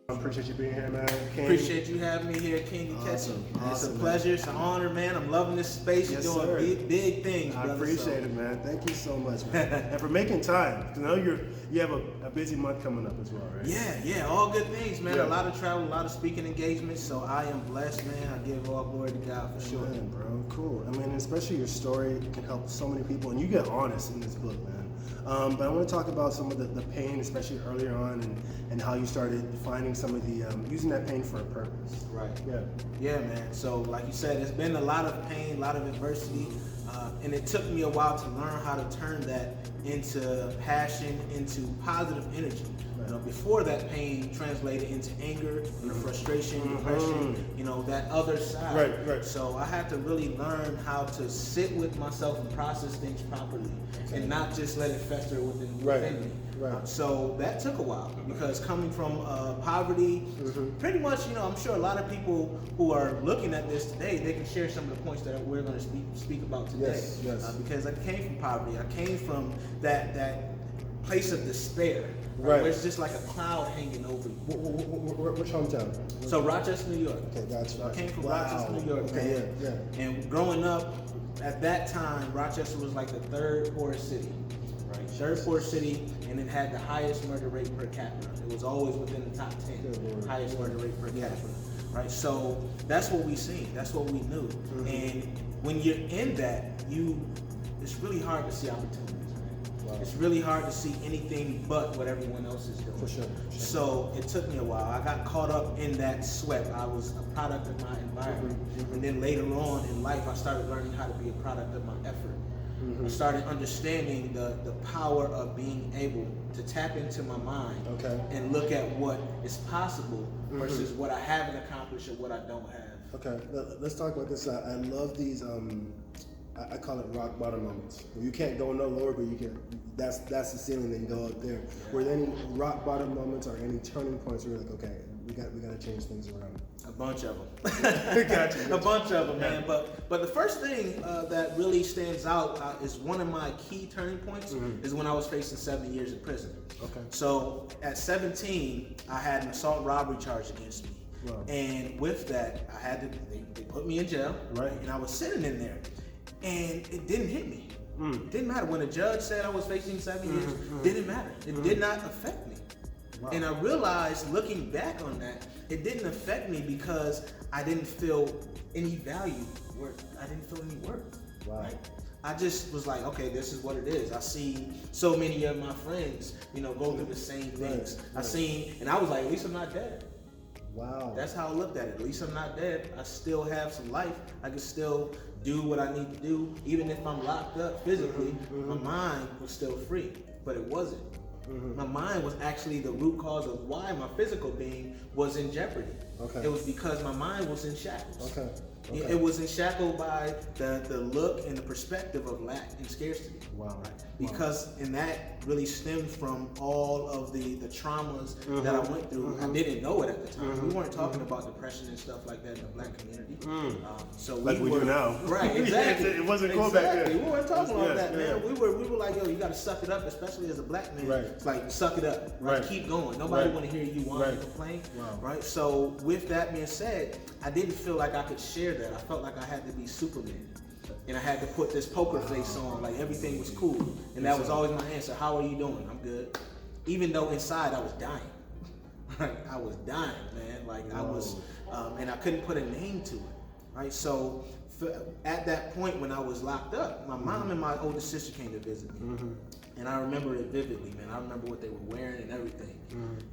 I appreciate you being here, man. King. Appreciate you having me here, King and Awesome. It's a pleasure. It's an honor, man. I'm loving this space. Yes, You're doing big things, brother. I appreciate it, man. Thank you so much, man. And for making time. I know you have a busy month coming up as well, right? Yeah, all good things, man. Yeah. A lot of travel, a lot of speaking engagements. So I am blessed, man. I give all glory to God for sure. Man, bro, cool. I mean, especially your story can help so many people, and you get honest in this book, man. But I want to talk about some of the pain, especially earlier on, and how you started finding some of the using that pain for a purpose. Right. Yeah, man. So like you said, it's been a lot of pain, a lot of adversity, and it took me a while to learn how to turn that into passion, into positive energy. You know, before that pain translated into anger, frustration, depression, you know, that other side. Right. So I had to really learn how to sit with myself and process things properly, and not just let it fester within me. Right. So that took a while, because coming from poverty, pretty much, you know, I'm sure a lot of people who are looking at this today, they can share some of the points that we're going to speak about today. Yes. Because I came from poverty. I came from that place of despair, right, where it's just like a cloud hanging over you. Which hometown? So Rochester, New York. Okay, gotcha. I came from Rochester, New York, man. Yeah. And growing up, at that time, Rochester was like the third poorest city. Third poorest city, and it had the highest murder rate per capita. It was always within the top 10, highest murder rate per capita. Right, so that's what we seen. That's what we knew. And when you're in that, it's really hard to see opportunities. It's really hard to see anything but what everyone else is doing. For sure. So it took me a while. I got caught up in that sweat. I was a product of my environment. And then later on in life, I started learning how to be a product of my effort. I started understanding the power of being able to tap into my mind and look at what is possible versus what I haven't accomplished or what I don't have. Okay, let's talk about this. I love these. I call it rock bottom moments. You can't go no lower, but you can. That's the ceiling. Then go up there. Were there any rock bottom moments or any turning points where you're like, okay, we got to change things around? A bunch of them. Gotcha. A bunch of them, man. But the first thing that really stands out is one of my key turning points is when I was facing 7 years in prison. Okay. So at 17, I had an assault robbery charge against me. Wow. And with that, they put me in jail. Right. And I was sitting in there, and it didn't hit me. It didn't matter. When the judge said I was facing 7 years, didn't matter. It did not affect me. Wow. And I realized, looking back on that, it didn't affect me because I didn't feel any value, I didn't feel any worth. Wow. Right? I just was like, okay, this is what it is. I see so many of my friends, go through the same things. And I was like, at least I'm not dead. Wow. That's how I looked at it. At least I'm not dead. I still have some life. I can still do what I need to do. Even if I'm locked up physically, my mind was still free. But it wasn't. My mind was actually the root cause of why my physical being was in jeopardy. Okay. It was because my mind was in shackles. Okay. It was shackled by the look and the perspective of lack and scarcity. Wow. Right? Because and that really stemmed from all of the traumas that I went through. I didn't know it at the time. We weren't talking about depression and stuff like that in the black community. So like we do now. Right, exactly. It wasn't cool back then. We weren't talking about that, man. We were like, yo, you gotta suck it up, especially as a black man. Right. It's like, suck it up. Right. Keep going. Nobody wanna hear you whine and complain. Wow. Right? So with that being said, I didn't feel like I could share that. I felt like I had to be Superman. And I had to put this poker face on, like everything was cool. And that was always my answer. How are you doing? I'm good. Even though inside I was dying. Right? I was dying, man. Like I was, and I couldn't put a name to it. Right? So at that point when I was locked up, my mom and my older sister came to visit me. And I remember it vividly, man. I remember what they were wearing and everything.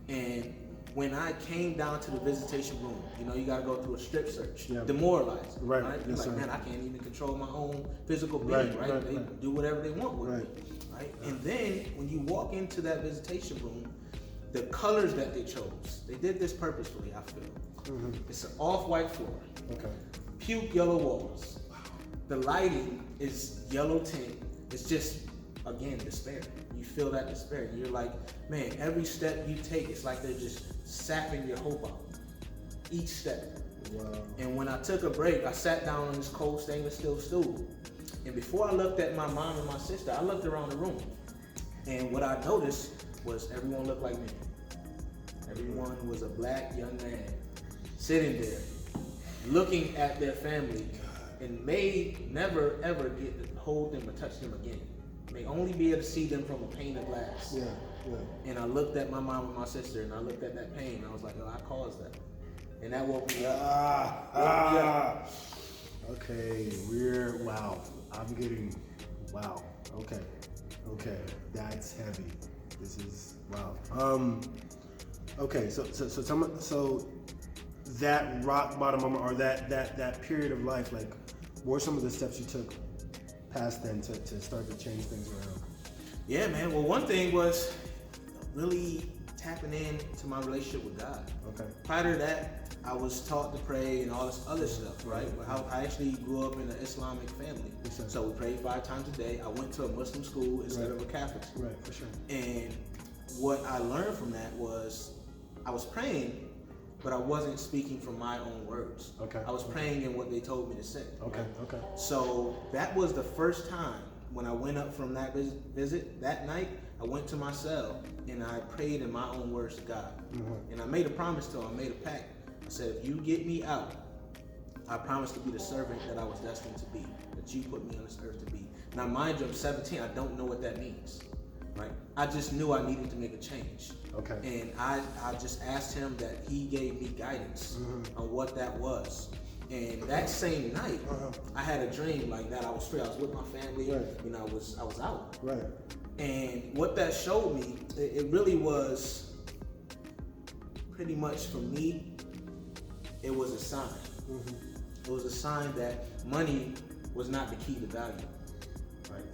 And when I came down to the visitation room, you gotta go through a strip search, demoralized, right? Yes, like, man, I can't even control my own physical being, right? They do whatever they want with me, right? And then when you walk into that visitation room, the colors that they chose, they did this purposefully, I feel. It's an off-white floor, puke yellow walls. The lighting is yellow tint. It's just, again, despair. You feel that despair. You're like, man, every step you take, it's like they're just sapping your hope out. Each step. Wow. And when I took a break, I sat down on this cold stainless steel stool. And before I looked at my mom and my sister, I looked around the room. And what I noticed was everyone looked like me. Everyone was a black young man sitting there, looking at their family, and may never ever get to hold them or touch them again. May only be able to see them from a pane of glass. Yeah. And I looked at my mom and my sister, and I looked at that pain, and I was like, oh, I caused that. And that woke me up. Okay, wow. I'm getting, wow. Okay, that's heavy. This is, wow. Okay, so that rock bottom moment, or that period of life, like, what were some of the steps you took past then to start to change things around? Yeah, man. Well, one thing was really tapping into my relationship with God. Okay. Prior to that, I was taught to pray and all this other stuff, right? I actually grew up in an Islamic family. So we prayed 5 times a day. I went to a Muslim school instead of a Catholic school. Right, for sure. And what I learned from that was I was praying, but I wasn't speaking from my own words. Okay. I was praying in what they told me to say. Okay, right? okay. So that was the first time when I went up from that visit that night. I went to my cell and I prayed in my own words to God. Mm-hmm. And I made a promise to him, I made a pact. I said, if you get me out, I promise to be the servant that I was destined to be, that you put me on this earth to be. Now, mind you, I'm 17, I don't know what that means, right? I just knew I needed to make a change. Okay. And I just asked him that he gave me guidance on what that was. And that same night, I had a dream like that. I was free. I was with my family. Right. You know, I was out. Right. And what that showed me, it really was pretty much for me, it was a sign. It was a sign that money was not the key to value. Right.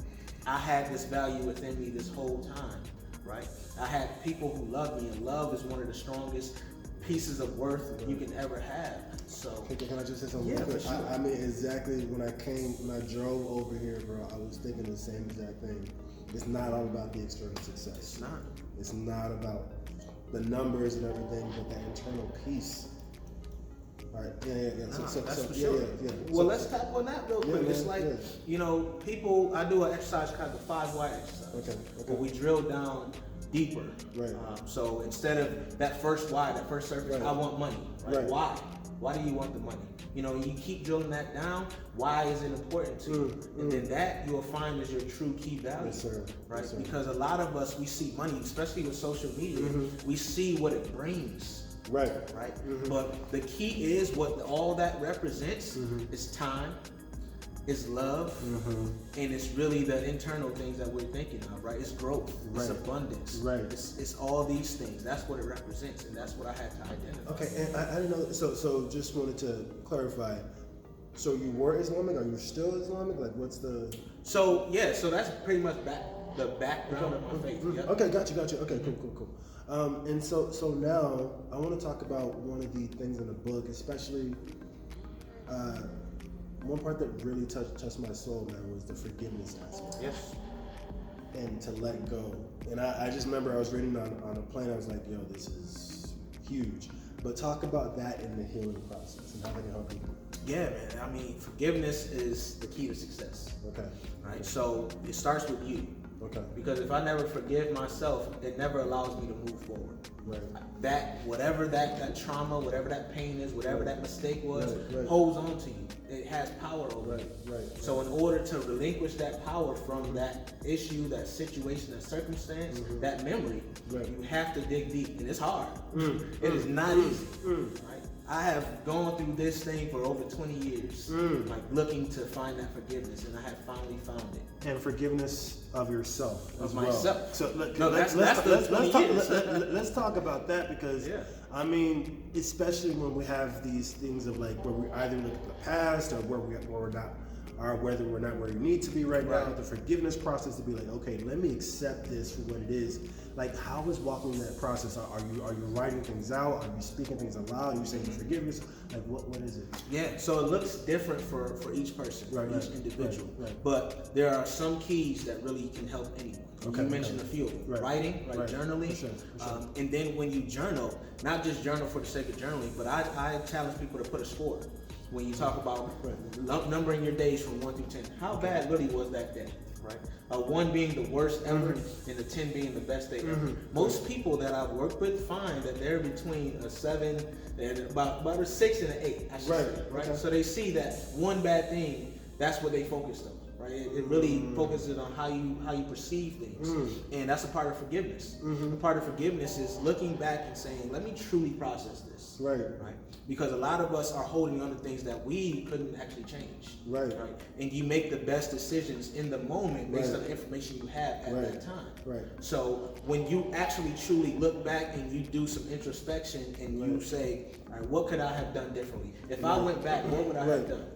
I had this value within me this whole time. Right. I had people who loved me, and love is one of the strongest pieces of worth you can ever have. So can I just say something? Yeah, real quick? for sure. I mean, exactly when I drove over here, bro, I was thinking the same exact thing. It's not all about the external success. It's not. It's not about the numbers and everything, but that internal peace. All right. Yeah. That's for sure. Well, let's tap on that real quick. It's like, you know, people, I do an exercise called the 5 why exercise. Okay. Where we drill down deeper. Right. So instead of that first why, that first surface, I want money. Right? Why? Why do you want the money? You know, you keep drilling that down. Why is it important to you? And then that you'll find is your true key value. Yes, sir. Right? Yes, sir. Because a lot of us, we see money, especially with social media, we see what it brings. Right. But the key is what all that represents is time, is love, and it's really the internal things that we're thinking of, right? It's growth, it's abundance, it's all these things. That's what it represents, and that's what I had to identify. Okay, and I didn't know. So just wanted to clarify. So you were Islamic? Are you still Islamic? Like, what's the? So that's pretty much the background of my faith. Yep. Okay, got you. Okay, cool. And so now I want to talk about one of the things in the book, especially one part that really touched my soul, man, was the forgiveness aspect. Yes. And to let go. And I just remember I was reading on a plane, I was like, yo, this is huge. But talk about that in the healing process and how that can help people. Yeah, man. I mean, forgiveness is the key to success. Okay. Right? So it starts with you. Okay. Because if I never forgive myself, it never allows me to move forward. Right. Whatever that trauma, whatever that pain is, whatever that mistake was, Right. holds on to you. It has power over you. Right. So in order to relinquish that power from that issue, that situation, that circumstance, that memory, you have to dig deep. And it's hard. It is not easy. Right? I have gone through this thing for over 20 years, like looking to find that forgiveness, and I have finally found it. And forgiveness of yourself as well. Myself. So let's talk about that, because I mean, especially when we have these things of like where we either look at the past or where we're not, or whether we're not where we need to be right now. The forgiveness process to be like, okay, let me accept this for what it is. Like, how is walking in that process? Are you writing things out? Are you speaking things aloud? Are you saying forgiveness? Like, what is it? Yeah, so it looks different for each person, each individual. But there are some keys that really can help anyone. You mentioned a few. Writing, journaling. For sure. And then when you journal, not just journal for the sake of journaling, but I challenge people to put a score. When you talk about numbering your days from 1 through 10, how bad really was that day? right? A 1 being the worst ever, and a 10 being the best day ever. Most people that I've worked with find that they're between a 7 and about a 6 and an 8, I should say, right? Okay. So they see that one bad thing, that's what they focused on. Right? It really focuses on how you perceive things, and that's a part of forgiveness. A part of forgiveness is looking back and saying, "Let me truly process this." Right. Right. Because a lot of us are holding on to things that we couldn't actually change. Right. Right. And you make the best decisions in the moment based on the information you have at that time. Right. So when you actually truly look back and you do some introspection and you say, "All right, what could I have done differently? If I went back, what would I have done?"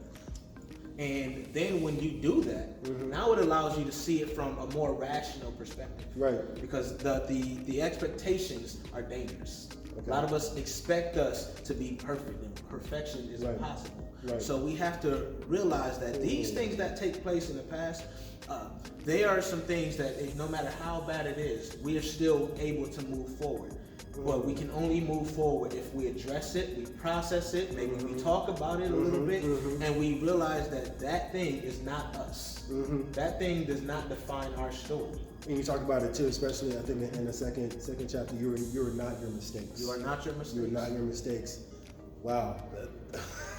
And then when you do that, now it allows you to see it from a more rational perspective. Right. Because the expectations are dangerous. Okay. A lot of us expect us to be perfect, and perfection is impossible. Right. So we have to realize that these things that take place in the past, they are some things that no matter how bad it is, we are still able to move forward. But we can only move forward if we address it, we process it, maybe we talk about it a little bit, and we realize that that thing is not us. That thing does not define our story. And you talk about it too, especially I think in the second chapter. You are not your mistakes. You are not your mistakes. You are not your mistakes. Wow.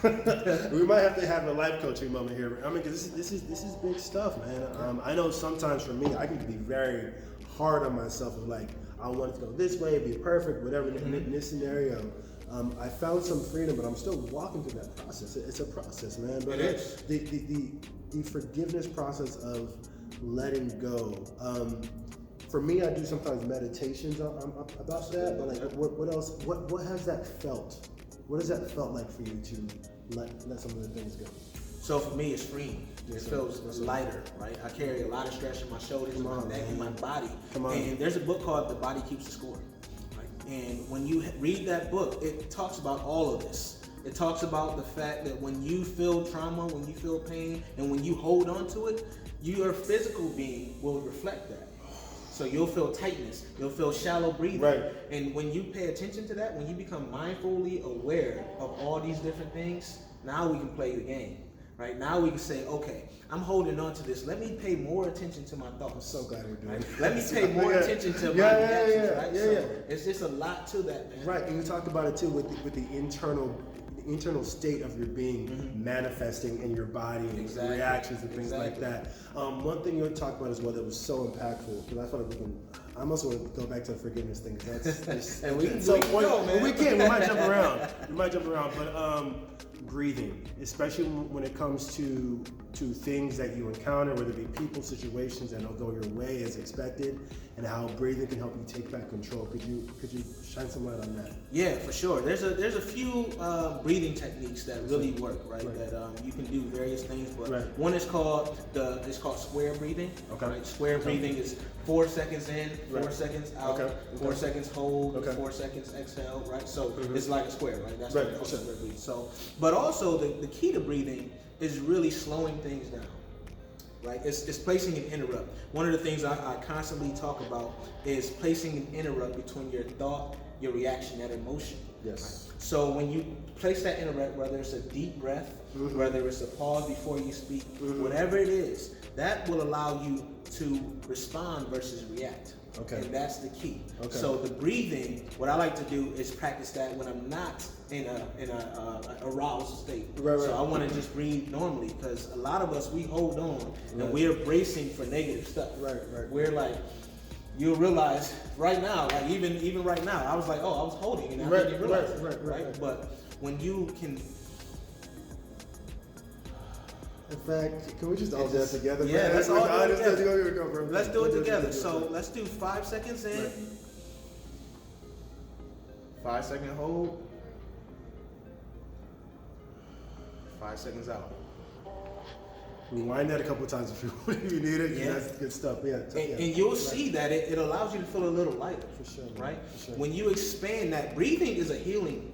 We might have to have a life coaching moment here. I mean, because this is big stuff, man. I know sometimes for me, I can be very hard on myself of like, I want it to go this way, be perfect, whatever. In this scenario, I found some freedom, but I'm still walking through that process. It's a process, man. But it is. The forgiveness process of letting go. For me, I do sometimes meditations about that. But like, what else? What has that felt? What has that felt like for you to let some of the things go? So for me, it's freeing. It feels lighter, right? I carry a lot of stress in my shoulders, my neck, and my body. And there's a book called The Body Keeps the Score. Right? And when you read that book, it talks about all of this. It talks about the fact that when you feel trauma, when you feel pain, and when you hold on to it, your physical being will reflect that. So you'll feel tightness, you'll feel shallow breathing. Right. And when you pay attention to that, when you become mindfully aware of all these different things, now we can play the game. Right? Now we can say, okay, I'm holding on to this. Let me pay more attention to my thoughts. I'm so glad we're doing it. Let me pay more attention to my reactions, right? So it's just a lot to that, man. Right, and you talked about it too with the internal state of your being manifesting in your body and reactions and things like that. One thing you talked about as well that was so impactful, because I feel like I almost want to go back to the forgiveness thing. That's and we can go, man. We might jump around. But breathing, especially when it comes to things that you encounter, whether it be people, situations that don't go your way as expected, and how breathing can help you take back control. Could you shine some light on that? Yeah, for sure. There's a few breathing techniques that really work, right? That you can do various things, but one is called square breathing. Okay. Right? Square breathing is 4 seconds in, 4 seconds out, 4 seconds hold, 4 seconds exhale, right? So it's like a square, right? That's what square breathing. So, but also the key to breathing is really slowing things down. Right? It's placing an interrupt. One of the things I constantly talk about is placing an interrupt between your thought, your reaction, and emotion. Yes. Right? So when you place that interrupt, whether it's a deep breath, whether it's a pause before you speak, whatever it is, that will allow you to respond versus react. Okay. And that's the key. Okay. So the breathing, what I like to do is practice that when I'm not in a aroused state. So I want to just breathe normally, because a lot of us, we hold on and we're bracing for negative stuff. We're like, you'll realize right now, like even right now, I was like, oh, I was holding and I didn't realize it, right? But when you can. In fact, can we just all do that together? Yeah, let's all do it together. Let's do it together. So let's do 5 seconds in. 5 second hold. 5 seconds out. Rewind that a couple of times if you need it. Yeah, that's good stuff. Yeah, and you'll see that it allows you to feel a little lighter. For sure. Right? For sure. When you expand that, breathing is a healing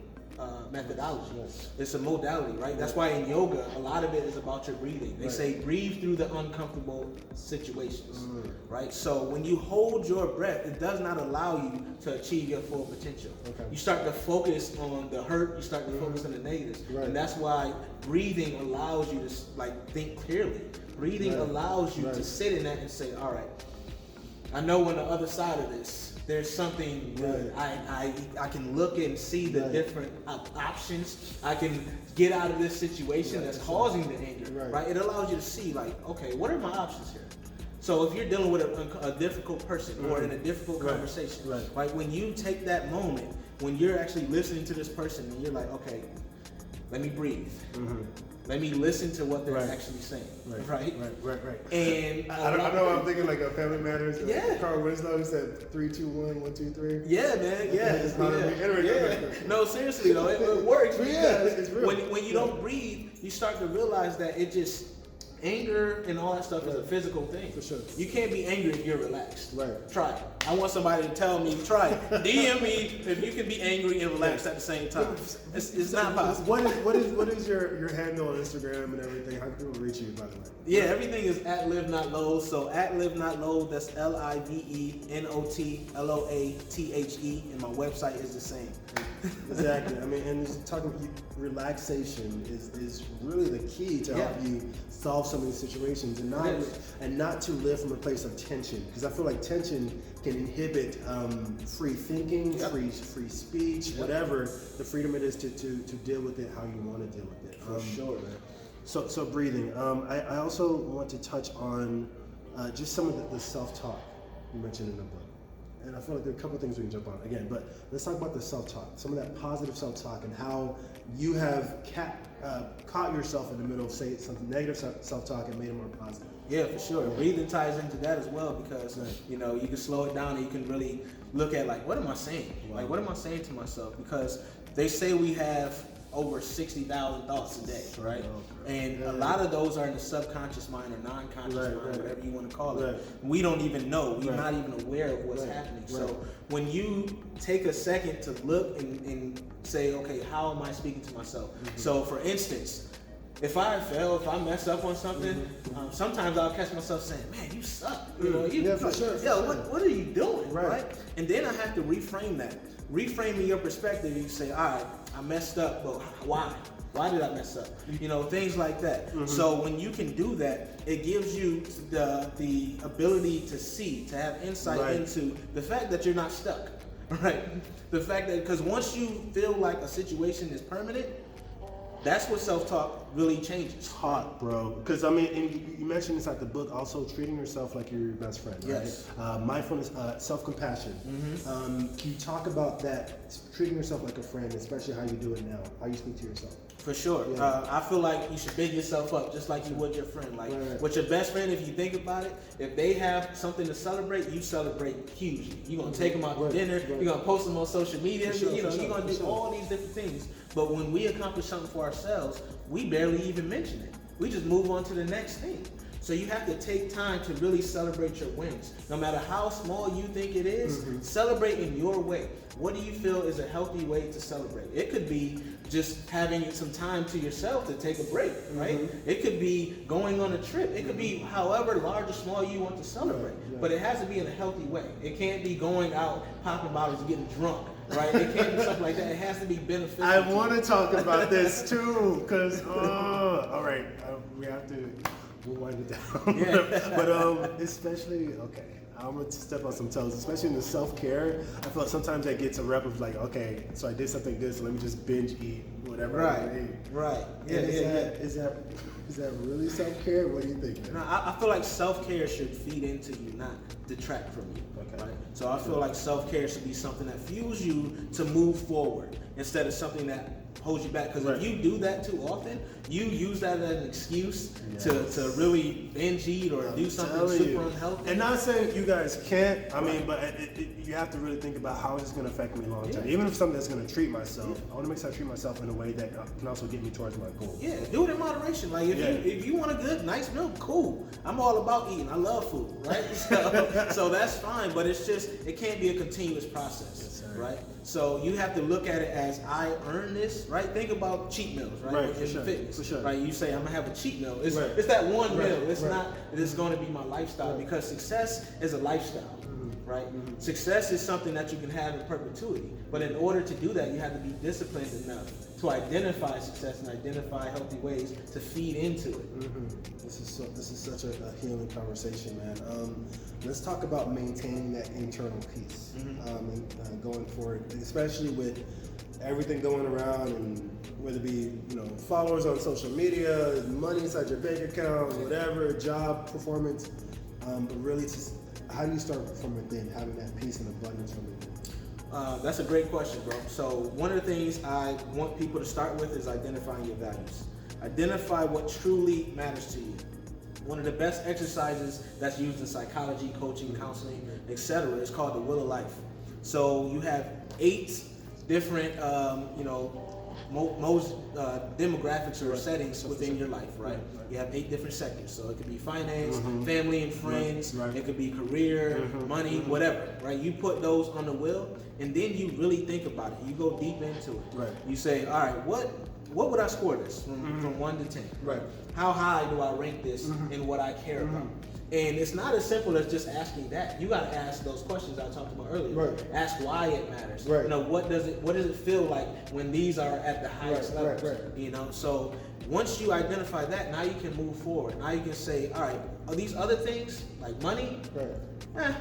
methodology. Yes. It's a modality, right? That's why in yoga, a lot of it is about your breathing. They say breathe through the uncomfortable situations, right? So when you hold your breath, it does not allow you to achieve your full potential. Okay. You start to focus on the hurt. You start to focus on the negatives, and that's why breathing allows you to like think clearly. Breathing allows you to sit in that and say, all right, I know on the other side of this, there's something good. I can look and see the different options. I can get out of this situation that's causing the anger, right? It allows you to see, like, okay, what are my options here? So if you're dealing with a difficult person or in a difficult conversation, right? When you take that moment, when you're actually listening to this person and you're like, okay, let me breathe. Let me listen to what they're actually saying, right? And I know I'm thinking like a Family Matters. Yeah. Carl Winslow said 3, 2, 1, 1, 2, 3. Yeah, man. Yeah. No, seriously though, it works because it's real. When you don't breathe, you start to realize that anger and all that stuff is a physical thing. For sure. You can't be angry if you're relaxed. Right. Try it. I want somebody to tell me, try it. DM me if you can be angry and relaxed at the same time. It's not possible. What is your handle on Instagram and everything? How can people reach you, by the way? Yeah, everything is at Live Not Loathe. So at Live Not Loathe, that's LiveNotLoathe, and my website is the same. Exactly. I mean, and talking relaxation is really the key to help you solve some of these situations, and not to live from a place of tension, because I feel like tension can inhibit free thinking, free speech, whatever the freedom it is to deal with it how you want to deal with it. For sure, man. So breathing. I also want to touch on just some of the self-talk you mentioned in the book. And I feel like there are a couple of things we can jump on again, but let's talk about the self-talk, some of that positive self-talk, and how you have caught yourself in the middle of, say, some negative self-talk and made it more positive. Yeah, for sure. Breathing ties into that as well because, you know, you can slow it down and you can really look at, like, what am I saying? Wow. Like, what am I saying to myself? Because they say we have over 60,000 thoughts a day, right? And a lot of those are in the subconscious mind or non-conscious mind, whatever you want to call it. We don't even know. We're not even aware of what's happening. So when you take a second to look and say, okay, how am I speaking to myself? So for instance, if I fail, if I mess up on something, sometimes I'll catch myself saying, man, you suck. You know, for sure. What are you doing, right? And then I have to reframe that. Reframing your perspective, you say, all right, I messed up, but why? Why did I mess up? You know, things like that. So when you can do that, it gives you the ability to see, to have insight into the fact that you're not stuck, right? The fact that, because once you feel like a situation is permanent, that's what self-talk really changes. Hot, bro. Because I mean, and you mentioned inside the book also treating yourself like you're your best friend, right? Mindfulness, self-compassion. Can you talk about that, treating yourself like a friend, especially how you do it now, how you speak to yourself? For sure. I feel like you should big yourself up just like you would your friend. Like with your best friend, if you think about it, if they have something to celebrate, you celebrate hugely. You're going to take them out to dinner. You're going to post them on social media. You're going to do all these different things. But when we accomplish something for ourselves, we barely even mention it. We just move on to the next thing. So you have to take time to really celebrate your wins. No matter how small you think it is, celebrate in your way. What do you feel is a healthy way to celebrate? It could be just having some time to yourself to take a break, right? It could be going on a trip. It could be however large or small you want to celebrate. But it has to be in a healthy way. It can't be going out, popping bottles, and getting drunk. Right? It can't be something like that. It has to be beneficial. I want to talk about this too, because, all right, we have to wind it down. But especially, okay, I'm going to step on some toes, especially in the self-care. I feel like sometimes that gets a rep of like, okay, so I did something good, so let me just binge eat whatever I ate. Right. Is that really self-care? What do you think? No, I feel like self-care should feed into you, not detract from you. Okay. Right? So I feel like self-care should be something that fuels you to move forward instead of something that holds you back. Because Right. if you do that too often, you use that as an excuse Yes. to really binge eat or do something Telling super you. unhealthy. And not saying you guys can't. I mean, but you have to really think about how it's going to affect me long term. Yeah. Even if something that's going to treat myself, I want to make sure I treat myself in a way that can also get me towards my goal. Yeah, do it in moderation. Like if you want a good, nice meal, cool. I'm all about eating. I love food, right? So that's fine, but it's just it can't be a continuous process, right? So you have to look at it as I earn this, right? Think about cheat meals, right? Right, In for sure, fitness, for sure. right? You say I'm gonna have a cheat meal. It's Right. it's that one Right, meal. It's right. not. It's going to be my lifestyle because success is a lifestyle. Right? Success is something that you can have in perpetuity. But in order to do that, you have to be disciplined enough to identify success and identify healthy ways to feed into it. This is such a healing conversation, man. Let's talk about maintaining that internal peace and going forward, especially with everything going around, and whether it be followers on social media, money inside your bank account, whatever, job performance, but really just how do you start from within, having that peace and abundance from within? That's a great question, bro. So one of the things I want people to start with is identifying your values. Identify what truly matters to you. One of the best exercises that's used in psychology, coaching, counseling, etc. is called the Wheel of Life. So you have 8 different, most demographics or settings within your life, right? You have 8 different sectors. So it could be finance, family and friends. Right. It could be career, money, whatever, right? You put those on the wheel, and then you really think about it. You go deep into it. Right. You say, all right, what would I score this from 1 to 10? Right. How high do I rank this in what I care about? And it's not as simple as just asking that. You got to ask those questions I talked about earlier. Right. Ask why it matters. Right. What does it feel like when these are at the highest Right, levels? right. So once you identify that, now you can move forward. Now you can say, all right, are these other things like money? Right.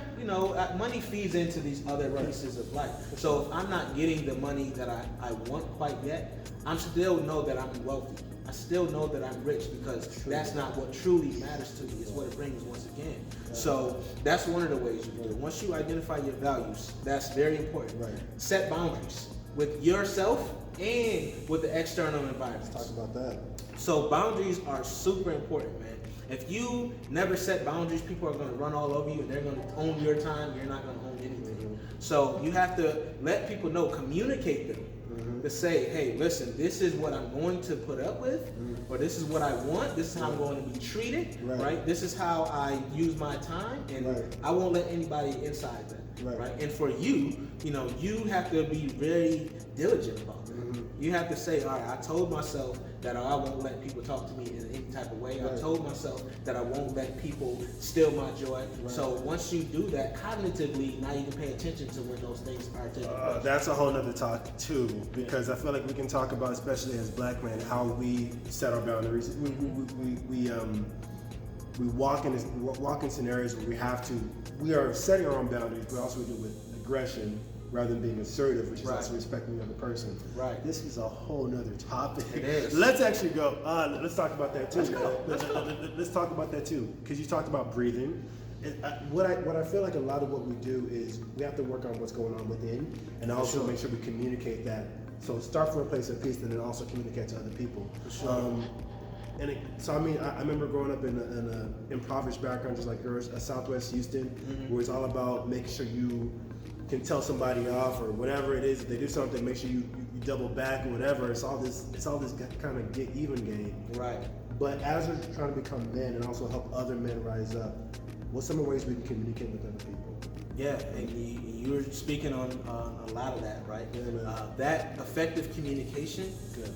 Money feeds into these other pieces of life. So if I'm not getting the money that I want quite yet, I still know that I'm wealthy. I still know that I'm rich because that's not what truly matters to me. It's what it brings once again. So that's one of the ways you do it. Once you identify your values, that's very important. Right. Set boundaries with yourself and with the external environment. Talk about that. So boundaries are super important, man. If you never set boundaries, people are going to run all over you and they're going to own your time. You're not going to own anything. So you have to let people know, communicate them. To say, hey, listen, this is what I'm going to put up with, or this is what I want, this is how I'm going to be treated, right? This is how I use my time, and I won't let anybody inside that, right? And for you, you have to be very diligent about it. You have to say, all right, I told myself that I won't let people talk to me in any type of way. I told myself that I won't let people steal my joy. So once you do that cognitively, now you can pay attention to when those things are taking place. That's a whole nother talk too, because I feel like we can talk about, especially as black men, how we set our boundaries. We walk in scenarios where we are setting our own boundaries, but also we do it with aggression rather than being assertive, which is also respecting the other person. Right. This is a whole nother topic. It is. Let's actually go. Let's talk about that too. Let's go. Let's talk about that too, because you talked about breathing. What I feel like a lot of what we do is we have to work on what's going on within, and also make sure we communicate that. So start from a place of peace, and then also communicate to other people. I remember growing up in an impoverished background, just like yours, Southwest Houston, where it's all about making sure you can tell somebody off or whatever it is. If they do something, make sure you double back or whatever. It's all this kind of get even game. Right. But as we're trying to become men and also help other men rise up, what's some of the ways we can communicate with other people? Yeah, and you were speaking on a lot of that, right? Yeah, man. That effective communication,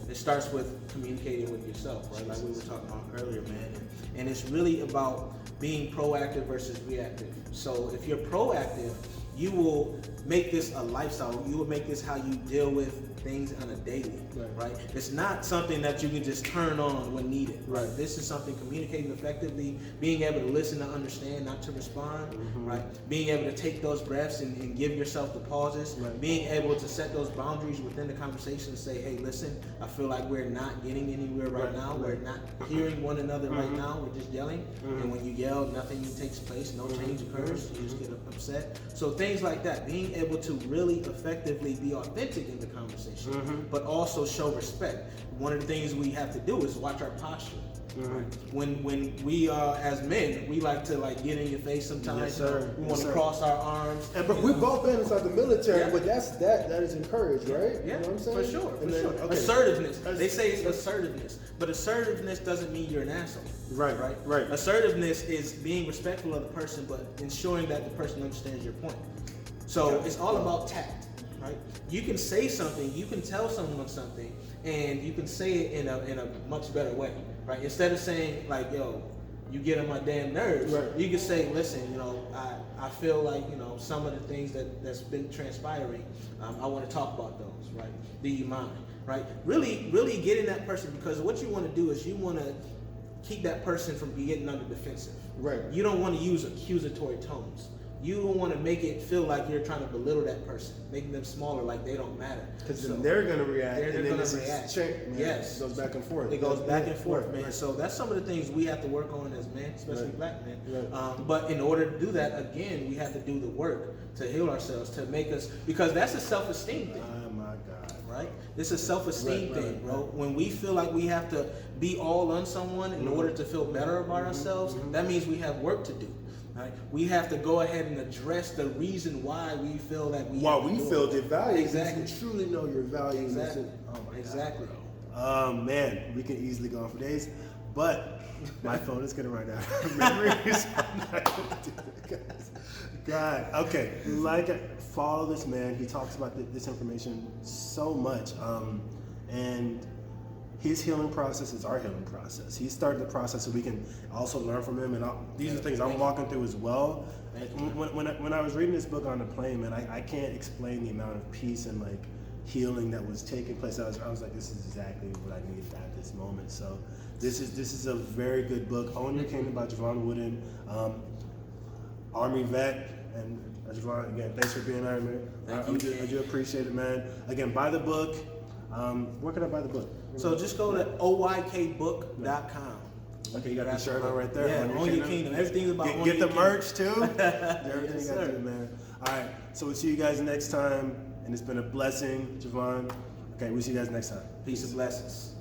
it starts with communicating with yourself, right? Like we were talking about earlier, man. And it's really about being proactive versus reactive. So if you're proactive, you will make this a lifestyle. You will make this how you deal with things on a daily, right? It's not something that you can just turn on when needed, right? This is something communicating effectively, being able to listen to understand, not to respond, right? Being able to take those breaths and give yourself the pauses, being able to set those boundaries within the conversation and say, hey, listen, I feel like we're not getting anywhere right now. We're not hearing one another right now. We're just yelling. And when you yell, nothing takes place, no change occurs. You just get upset. So things like that, being able to really effectively be authentic in the conversation. visitation, but also show respect. One of the things we have to do is watch our posture. Right? When we as men, we like to like get in your face sometimes. Yes, sir. We want Yes, to sir. cross our arms. And but we've both been inside the military, Yeah. but that is encouraged, right? Yeah, You know what I'm saying? for sure, And for then, sure. okay. Assertiveness. They say it's assertiveness, but assertiveness doesn't mean you're an asshole. Right, Right. right. Assertiveness is being respectful of the person, but ensuring that the person understands your point. So it's all about tact, right? You can say something, you can tell someone something, and you can say it in a much better way, right? Instead of saying like, "Yo, you get on my damn nerves," Right. you can say, "Listen, you know, I feel like, you know, some of the things that's been transpiring, I want to talk about those, right? Do you mind?" Right? Really getting that person, because what you want to do is you want to keep that person from getting under defensive. Right. You don't want to use accusatory tones. You don't want to make it feel like you're trying to belittle that person, making them smaller, like they don't matter. Because So then they're gonna react, they're and then gonna it's react. man. Yes. It goes back and forth. It goes back and Yeah, forth, right, man. right. So that's some of the things we have to work on as men, especially Right. black men. Right. But in order to do that, again, we have to do the work to heal ourselves, to make us, because that's a self-esteem thing. Oh my God. Right? It's a self-esteem Right, thing, right, bro. When we feel like we have to be all on someone in order to feel better about ourselves, that means we have work to do. Right? We have to go ahead and address the reason why we feel that we Why have to we do feel it. the value. Exactly. You truly know your value. Exactly. Oh my Exactly. God. Man, we can easily go on for days, but my phone is gonna run out of memories. I'm not gonna do that, guys. God, okay. Follow this man. He talks about this information so much, and his healing process is our healing process. He started the process so we can also learn from him, and these are things I'm walking through as well. When I was reading this book on the plane, man, I can't explain the amount of peace and like healing that was taking place. I was like, this is exactly what I needed at this moment. So this is a very good book. Own Your Kingdom by Jevon Wooden, Army vet. And Jevon, again, thanks for being here, man. I do appreciate it, man. Again, buy the book. Where can I buy the book? So just go to oykbook.com. Okay, you got the shirt on right there. Yeah, Own Your Kingdom. Everything's about Own Get Your the Kingdom. merch too. Everything Yes, you got to sir. do, man. All right, so we'll see you guys next time, and it's been a blessing, Jevon. Okay, we'll see you guys next time. Peace and blessings.